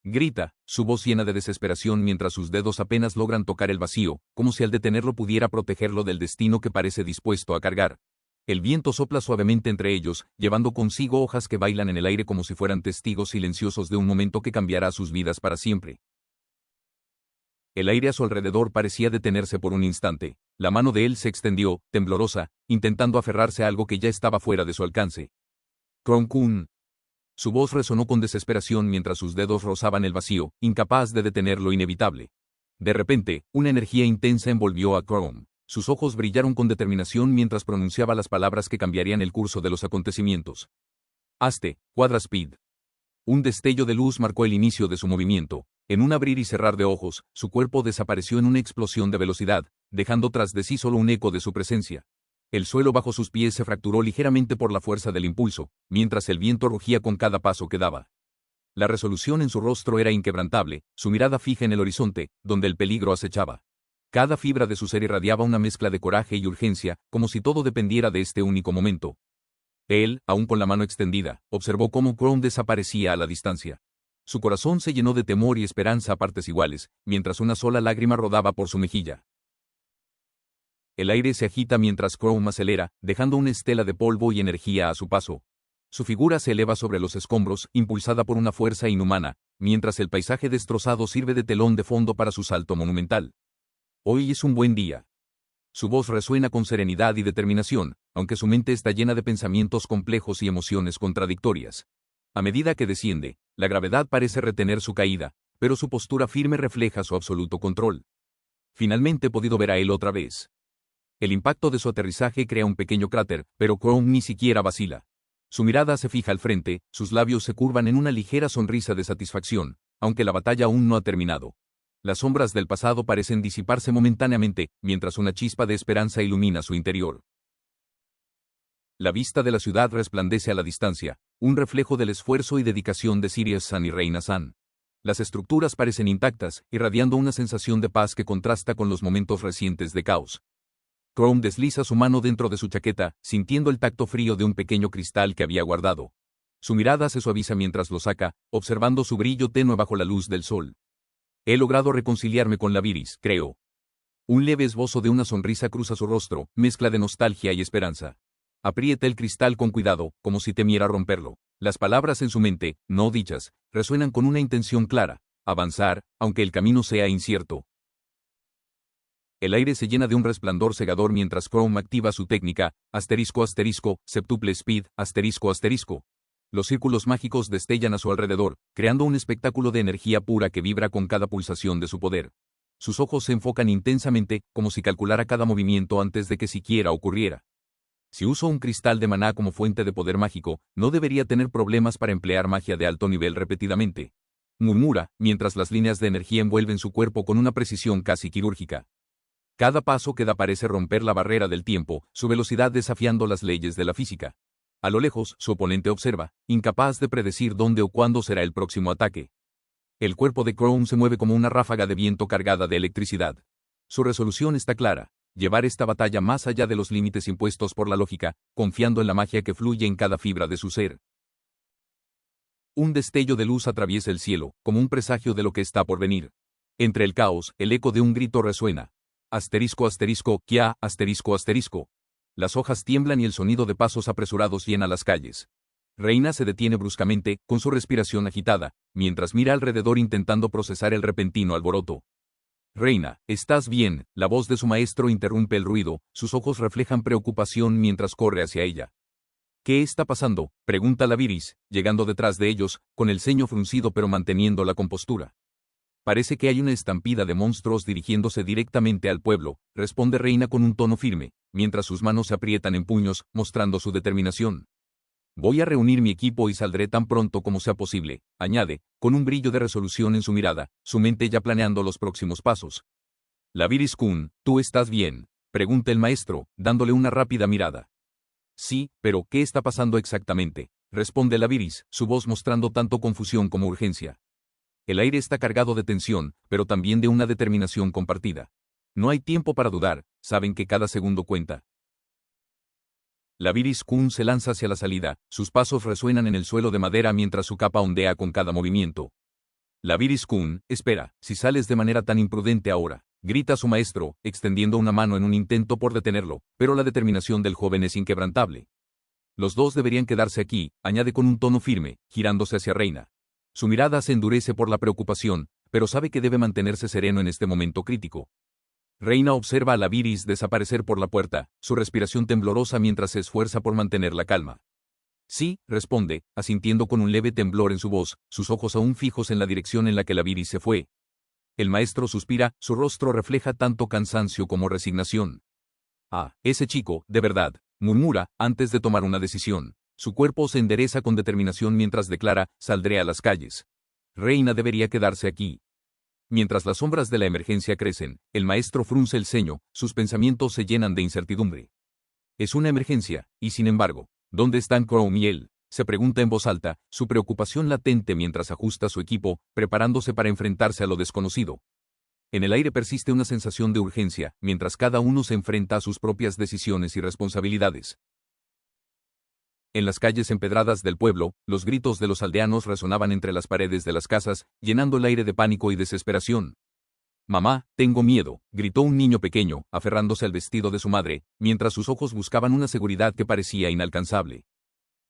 Grita, su voz llena de desesperación mientras sus dedos apenas logran tocar el vacío, como si al detenerlo pudiera protegerlo del destino que parece dispuesto a cargar. El viento sopla suavemente entre ellos, llevando consigo hojas que bailan en el aire como si fueran testigos silenciosos de un momento que cambiará sus vidas para siempre. El aire a su alrededor parecía detenerse por un instante. La mano de él se extendió, temblorosa, intentando aferrarse a algo que ya estaba fuera de su alcance. Chrome-kun. Su voz resonó con desesperación mientras sus dedos rozaban el vacío, incapaz de detener lo inevitable. De repente, una energía intensa envolvió a Chrome. Sus ojos brillaron con determinación mientras pronunciaba las palabras que cambiarían el curso de los acontecimientos. Hazte, Quadra Speed. Un destello de luz marcó el inicio de su movimiento. En un abrir y cerrar de ojos, su cuerpo desapareció en una explosión de velocidad, dejando tras de sí solo un eco de su presencia. El suelo bajo sus pies se fracturó ligeramente por la fuerza del impulso, mientras el viento rugía con cada paso que daba. La resolución en su rostro era inquebrantable, su mirada fija en el horizonte, donde el peligro acechaba. Cada fibra de su ser irradiaba una mezcla de coraje y urgencia, como si todo dependiera de este único momento. Él, aún con la mano extendida, observó cómo Chrome desaparecía a la distancia. Su corazón se llenó de temor y esperanza a partes iguales, mientras una sola lágrima rodaba por su mejilla. El aire se agita mientras Chrome acelera, dejando una estela de polvo y energía a su paso. Su figura se eleva sobre los escombros, impulsada por una fuerza inhumana, mientras el paisaje destrozado sirve de telón de fondo para su salto monumental. Hoy es un buen día. Su voz resuena con serenidad y determinación, aunque su mente está llena de pensamientos complejos y emociones contradictorias. A medida que desciende, la gravedad parece retener su caída, pero su postura firme refleja su absoluto control. Finalmente he podido ver a él otra vez. El impacto de su aterrizaje crea un pequeño cráter, pero Chrome ni siquiera vacila. Su mirada se fija al frente, sus labios se curvan en una ligera sonrisa de satisfacción, aunque la batalla aún no ha terminado. Las sombras del pasado parecen disiparse momentáneamente, mientras una chispa de esperanza ilumina su interior. La vista de la ciudad resplandece a la distancia, un reflejo del esfuerzo y dedicación de Sirius San y Reina San. Las estructuras parecen intactas, irradiando una sensación de paz que contrasta con los momentos recientes de caos. Chrome desliza su mano dentro de su chaqueta, sintiendo el tacto frío de un pequeño cristal que había guardado. Su mirada se suaviza mientras lo saca, observando su brillo tenue bajo la luz del sol. He logrado reconciliarme con la Viris, creo. Un leve esbozo de una sonrisa cruza su rostro, mezcla de nostalgia y esperanza. Aprieta el cristal con cuidado, como si temiera romperlo. Las palabras en su mente, no dichas, resuenan con una intención clara: avanzar, aunque el camino sea incierto. El aire se llena de un resplandor cegador mientras Chrome activa su técnica, **septuple speed, **. Los círculos mágicos destellan a su alrededor, creando un espectáculo de energía pura que vibra con cada pulsación de su poder. Sus ojos se enfocan intensamente, como si calculara cada movimiento antes de que siquiera ocurriera. Si uso un cristal de maná como fuente de poder mágico, no debería tener problemas para emplear magia de alto nivel repetidamente. Murmura, mientras las líneas de energía envuelven su cuerpo con una precisión casi quirúrgica. Cada paso que da parece romper la barrera del tiempo, su velocidad desafiando las leyes de la física. A lo lejos, su oponente observa, incapaz de predecir dónde o cuándo será el próximo ataque. El cuerpo de Chrome se mueve como una ráfaga de viento cargada de electricidad. Su resolución está clara: llevar esta batalla más allá de los límites impuestos por la lógica, confiando en la magia que fluye en cada fibra de su ser. Un destello de luz atraviesa el cielo, como un presagio de lo que está por venir. Entre el caos, el eco de un grito resuena. **Kia, **. Las hojas tiemblan y el sonido de pasos apresurados llena las calles. Reina se detiene bruscamente, con su respiración agitada, mientras mira alrededor intentando procesar el repentino alboroto. Reina, ¿estás bien? La voz de su maestro interrumpe el ruido, sus ojos reflejan preocupación mientras corre hacia ella. ¿Qué está pasando?, pregunta Laviris, llegando detrás de ellos, con el ceño fruncido pero manteniendo la compostura. Parece que hay una estampida de monstruos dirigiéndose directamente al pueblo, responde Reina con un tono firme, mientras sus manos se aprietan en puños, mostrando su determinación. Voy a reunir mi equipo y saldré tan pronto como sea posible, añade, con un brillo de resolución en su mirada, su mente ya planeando los próximos pasos. Laviris-kun, ¿tú estás bien?, pregunta el maestro, dándole una rápida mirada. Sí, pero ¿qué está pasando exactamente?, responde Laviris, su voz mostrando tanto confusión como urgencia. El aire está cargado de tensión, pero también de una determinación compartida. No hay tiempo para dudar, saben que cada segundo cuenta. Laviris-kun se lanza hacia la salida, sus pasos resuenan en el suelo de madera mientras su capa ondea con cada movimiento. Laviris-kun, espera, si sales de manera tan imprudente ahora, grita su maestro, extendiendo una mano en un intento por detenerlo, pero la determinación del joven es inquebrantable. Los dos deberían quedarse aquí, añade con un tono firme, girándose hacia Reina. Su mirada se endurece por la preocupación, pero sabe que debe mantenerse sereno en este momento crítico. Reina observa a Laviris desaparecer por la puerta, su respiración temblorosa mientras se esfuerza por mantener la calma. Sí, responde, asintiendo con un leve temblor en su voz, sus ojos aún fijos en la dirección en la que Laviris se fue. El maestro suspira, su rostro refleja tanto cansancio como resignación. Ah, ese chico, de verdad, murmura, antes de tomar una decisión. Su cuerpo se endereza con determinación mientras declara, saldré a las calles. Reina debería quedarse aquí. Mientras las sombras de la emergencia crecen, el maestro frunce el ceño, sus pensamientos se llenan de incertidumbre. Es una emergencia, y sin embargo, ¿dónde están Chrome y él?, se pregunta en voz alta, su preocupación latente mientras ajusta su equipo, preparándose para enfrentarse a lo desconocido. En el aire persiste una sensación de urgencia, mientras cada uno se enfrenta a sus propias decisiones y responsabilidades. En las calles empedradas del pueblo, los gritos de los aldeanos resonaban entre las paredes de las casas, llenando el aire de pánico y desesperación. Mamá, tengo miedo, gritó un niño pequeño, aferrándose al vestido de su madre, mientras sus ojos buscaban una seguridad que parecía inalcanzable.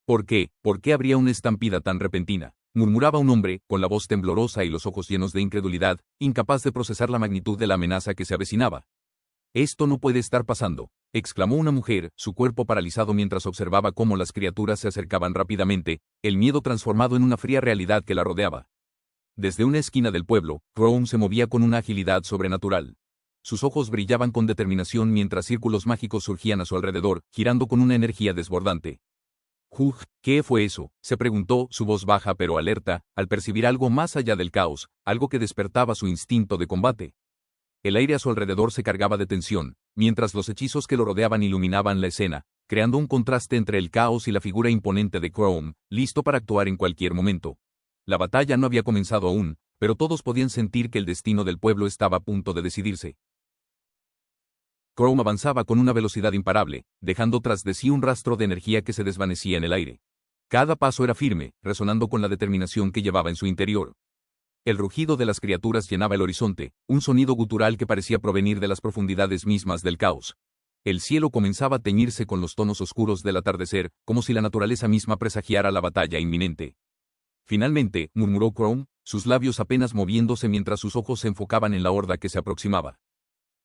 ¿Por qué? ¿Por qué habría una estampida tan repentina?, murmuraba un hombre, con la voz temblorosa y los ojos llenos de incredulidad, incapaz de procesar la magnitud de la amenaza que se avecinaba. Esto no puede estar pasando, exclamó una mujer, su cuerpo paralizado mientras observaba cómo las criaturas se acercaban rápidamente, el miedo transformado en una fría realidad que la rodeaba. Desde una esquina del pueblo, Chrome se movía con una agilidad sobrenatural. Sus ojos brillaban con determinación mientras círculos mágicos surgían a su alrededor, girando con una energía desbordante. «Ugh, ¿qué fue eso?», se preguntó, su voz baja pero alerta, al percibir algo más allá del caos, algo que despertaba su instinto de combate. El aire a su alrededor se cargaba de tensión, mientras los hechizos que lo rodeaban iluminaban la escena, creando un contraste entre el caos y la figura imponente de Chrome, listo para actuar en cualquier momento. La batalla no había comenzado aún, pero todos podían sentir que el destino del pueblo estaba a punto de decidirse. Chrome avanzaba con una velocidad imparable, dejando tras de sí un rastro de energía que se desvanecía en el aire. Cada paso era firme, resonando con la determinación que llevaba en su interior. El rugido de las criaturas llenaba el horizonte, un sonido gutural que parecía provenir de las profundidades mismas del caos. El cielo comenzaba a teñirse con los tonos oscuros del atardecer, como si la naturaleza misma presagiara la batalla inminente. Finalmente, murmuró Chrome, sus labios apenas moviéndose mientras sus ojos se enfocaban en la horda que se aproximaba.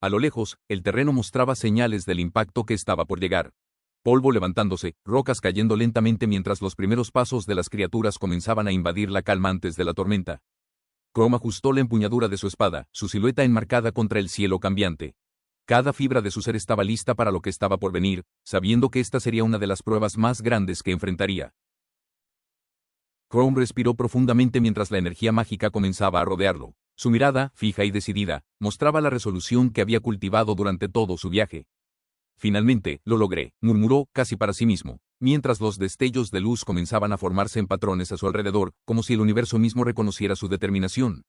A lo lejos, el terreno mostraba señales del impacto que estaba por llegar. Polvo levantándose, rocas cayendo lentamente mientras los primeros pasos de las criaturas comenzaban a invadir la calma antes de la tormenta. Chrome ajustó la empuñadura de su espada, su silueta enmarcada contra el cielo cambiante. Cada fibra de su ser estaba lista para lo que estaba por venir, sabiendo que esta sería una de las pruebas más grandes que enfrentaría. Chrome respiró profundamente mientras la energía mágica comenzaba a rodearlo. Su mirada, fija y decidida, mostraba la resolución que había cultivado durante todo su viaje. Finalmente, lo logré, murmuró, casi para sí mismo, mientras los destellos de luz comenzaban a formarse en patrones a su alrededor, como si el universo mismo reconociera su determinación.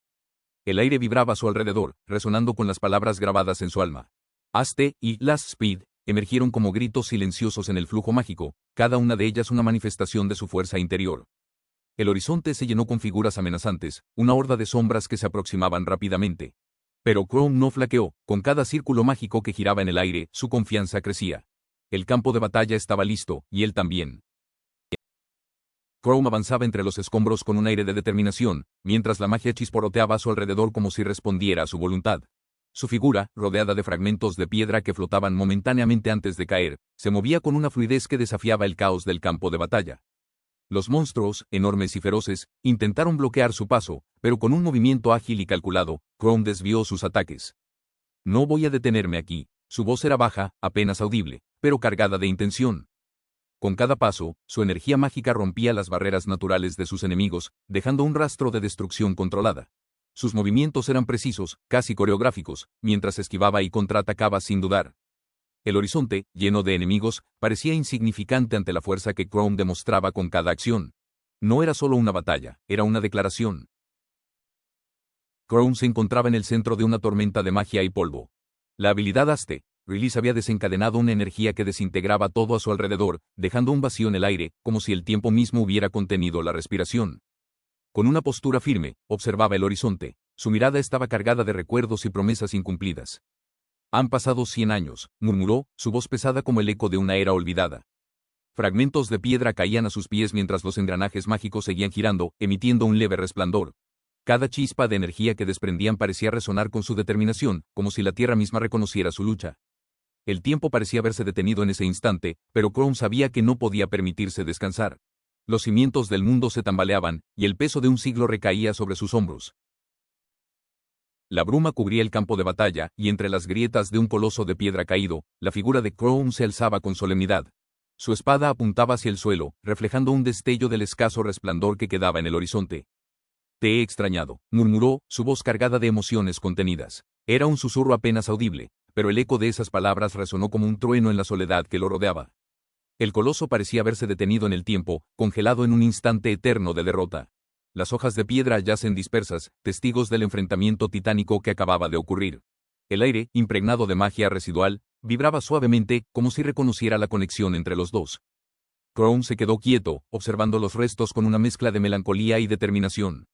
El aire vibraba a su alrededor, resonando con las palabras grabadas en su alma. Aste y Last Speed emergieron como gritos silenciosos en el flujo mágico, cada una de ellas una manifestación de su fuerza interior. El horizonte se llenó con figuras amenazantes, una horda de sombras que se aproximaban rápidamente. Pero Chrome no flaqueó, con cada círculo mágico que giraba en el aire, su confianza crecía. El campo de batalla estaba listo, y él también. Chrome avanzaba entre los escombros con un aire de determinación, mientras la magia chisporroteaba a su alrededor como si respondiera a su voluntad. Su figura, rodeada de fragmentos de piedra que flotaban momentáneamente antes de caer, se movía con una fluidez que desafiaba el caos del campo de batalla. Los monstruos, enormes y feroces, intentaron bloquear su paso, pero con un movimiento ágil y calculado, Crown desvió sus ataques. No voy a detenerme aquí. Su voz era baja, apenas audible, pero cargada de intención. Con cada paso, su energía mágica rompía las barreras naturales de sus enemigos, dejando un rastro de destrucción controlada. Sus movimientos eran precisos, casi coreográficos, mientras esquivaba y contraatacaba sin dudar. El horizonte, lleno de enemigos, parecía insignificante ante la fuerza que Crown demostraba con cada acción. No era solo una batalla, era una declaración. Crown se encontraba en el centro de una tormenta de magia y polvo. La habilidad Aste Release había desencadenado una energía que desintegraba todo a su alrededor, dejando un vacío en el aire, como si el tiempo mismo hubiera contenido la respiración. Con una postura firme, observaba el horizonte. Su mirada estaba cargada de recuerdos y promesas incumplidas. Han pasado 100 años, murmuró, su voz pesada como el eco de una era olvidada. Fragmentos de piedra caían a sus pies mientras los engranajes mágicos seguían girando, emitiendo un leve resplandor. Cada chispa de energía que desprendían parecía resonar con su determinación, como si la tierra misma reconociera su lucha. El tiempo parecía haberse detenido en ese instante, pero Crown sabía que no podía permitirse descansar. Los cimientos del mundo se tambaleaban, y el peso de un siglo recaía sobre sus hombros. La bruma cubría el campo de batalla, y entre las grietas de un coloso de piedra caído, la figura de Crown se alzaba con solemnidad. Su espada apuntaba hacia el suelo, reflejando un destello del escaso resplandor que quedaba en el horizonte. «Te he extrañado», murmuró, su voz cargada de emociones contenidas. Era un susurro apenas audible, pero el eco de esas palabras resonó como un trueno en la soledad que lo rodeaba. El coloso parecía haberse detenido en el tiempo, congelado en un instante eterno de derrota. Las hojas de piedra yacen dispersas, testigos del enfrentamiento titánico que acababa de ocurrir. El aire, impregnado de magia residual, vibraba suavemente, como si reconociera la conexión entre los dos. Crown se quedó quieto, observando los restos con una mezcla de melancolía y determinación.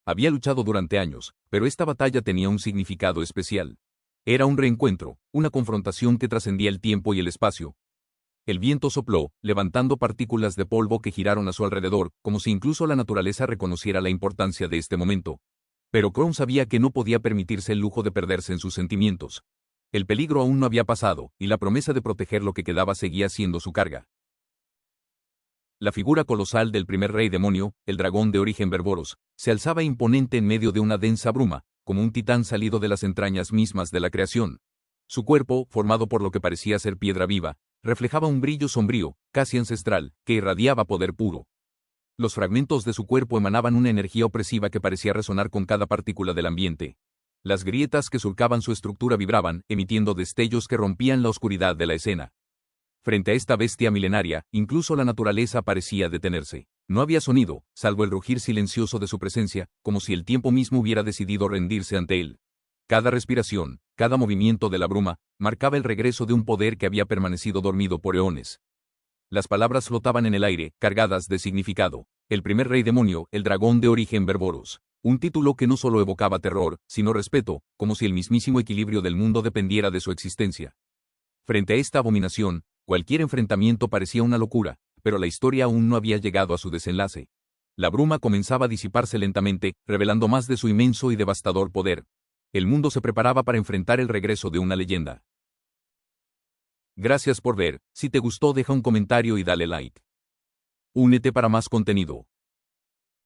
Había luchado durante años, pero esta batalla tenía un significado especial. Era un reencuentro, una confrontación que trascendía el tiempo y el espacio. El viento sopló, levantando partículas de polvo que giraron a su alrededor, como si incluso la naturaleza reconociera la importancia de este momento. Pero Crown sabía que no podía permitirse el lujo de perderse en sus sentimientos. El peligro aún no había pasado, y la promesa de proteger lo que quedaba seguía siendo su carga. La figura colosal del primer rey demonio, el dragón de origen Berboros, se alzaba imponente en medio de una densa bruma, como un titán salido de las entrañas mismas de la creación. Su cuerpo, formado por lo que parecía ser piedra viva, reflejaba un brillo sombrío, casi ancestral, que irradiaba poder puro. Los fragmentos de su cuerpo emanaban una energía opresiva que parecía resonar con cada partícula del ambiente. Las grietas que surcaban su estructura vibraban, emitiendo destellos que rompían la oscuridad de la escena. Frente a esta bestia milenaria, incluso la naturaleza parecía detenerse. No había sonido, salvo el rugir silencioso de su presencia, como si el tiempo mismo hubiera decidido rendirse ante él. Cada respiración, cada movimiento de la bruma, marcaba el regreso de un poder que había permanecido dormido por eones. Las palabras flotaban en el aire, cargadas de significado. El primer rey demonio, el dragón de origen Berboros. Un título que no solo evocaba terror, sino respeto, como si el mismísimo equilibrio del mundo dependiera de su existencia. Frente a esta abominación, cualquier enfrentamiento parecía una locura, pero la historia aún no había llegado a su desenlace. La bruma comenzaba a disiparse lentamente, revelando más de su inmenso y devastador poder. El mundo se preparaba para enfrentar el regreso de una leyenda. Gracias por ver, si te gustó deja un comentario y dale like. Únete para más contenido.